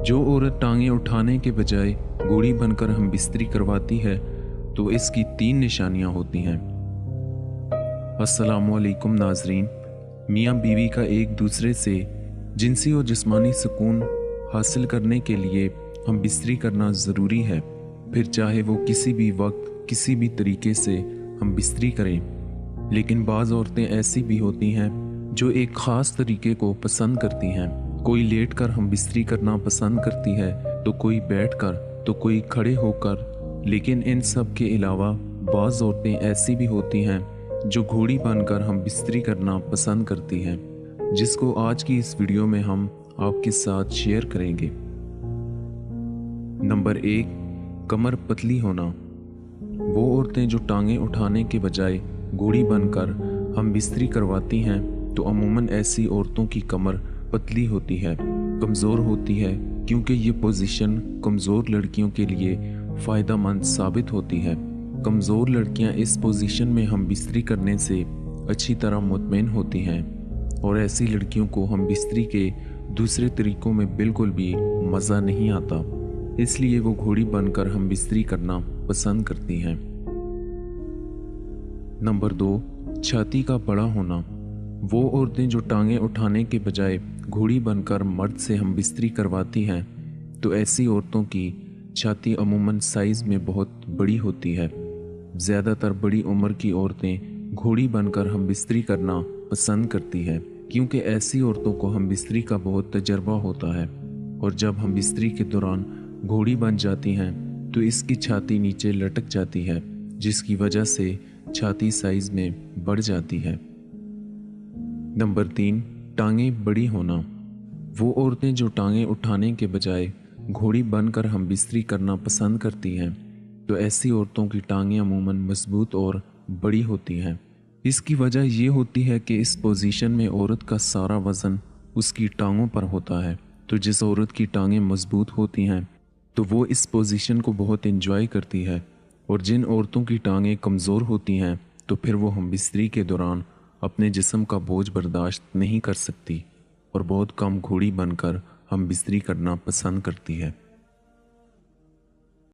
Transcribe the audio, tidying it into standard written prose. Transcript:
जो औरत टांगें उठाने के बजाय घोड़ी बनकर हम बिस्तरी करवाती है तो इसकी 3 निशानियां होती हैं। अस्सलामुअलैकुम नाजरीन, मियाँ बीवी का एक दूसरे से जिनसी और जिस्मानी सुकून हासिल करने के लिए हम बिस्तरी करना ज़रूरी है, फिर चाहे वो किसी भी वक्त किसी भी तरीके से हम बिस्तरी करें। लेकिन बाज़ औरतें ऐसी भी होती हैं जो एक ख़ास तरीके को पसंद करती हैं। कोई लेट कर हम बिस्तरी करना पसंद करती है, तो कोई बैठ कर, तो कोई खड़े होकर। लेकिन इन सब के अलावा बाज़ औरतें ऐसी भी होती हैं जो घोड़ी बनकर हम बिस्तरी करना पसंद करती हैं, जिसको आज की इस वीडियो में हम आपके साथ शेयर करेंगे। नंबर 1, कमर पतली होना। वो औरतें जो टांगें उठाने के बजाय घोड़ी बनकर हम बिस्तरी करवाती हैं तो अमूमन ऐसी औरतों की कमर पतली होती है, कमज़ोर होती है, क्योंकि ये पोजीशन कमज़ोर लड़कियों के लिए फ़ायदेमंद साबित होती है। कमज़ोर लड़कियां इस पोजीशन में हम बिस्तरी करने से अच्छी तरह मुतमईन होती हैं और ऐसी लड़कियों को हम बिस्तरी के दूसरे तरीक़ों में बिल्कुल भी मज़ा नहीं आता, इसलिए वो घोड़ी बनकर हम बिस्तरी करना पसंद करती हैं। नंबर 2, छाती का बड़ा होना। वो औरतें जो टांगें उठाने के बजाय घोड़ी बनकर मर्द से हम बिस्तरी करवाती हैं तो ऐसी औरतों की छाती अमूमन साइज़ में बहुत बड़ी होती है। ज़्यादातर बड़ी उम्र की औरतें घोड़ी बनकर हम बिस्तरी करना पसंद करती है, क्योंकि ऐसी औरतों को हम बिस्तरी का बहुत तजर्बा होता है और जब हम बिस्तरी के दौरान घोड़ी बन जाती हैं तो इसकी छाती नीचे लटक जाती है, जिसकी वजह से छाती साइज़ में बढ़ जाती है। नंबर 3, टांगें बड़ी होना। वो औरतें जो टांगें उठाने के बजाय घोड़ी बनकर हम बिस्तरी करना पसंद करती हैं तो ऐसी औरतों की टांगें अमूमन मजबूत और बड़ी होती हैं। इसकी वजह ये होती है कि इस पोजीशन में औरत का सारा वज़न उसकी टांगों पर होता है, तो जिस औरत की टांगें मजबूत होती हैं तो वो इस पोजीशन को बहुत एंजॉय करती है, और जिन औरतों की टांगें कमज़ोर होती हैं तो फिर वो हम बिस्तरी के दौरान अपने जिस्म का बोझ बर्दाश्त नहीं कर सकती और बहुत कम घोड़ी बनकर हम बिस्तरी करना पसंद करती है।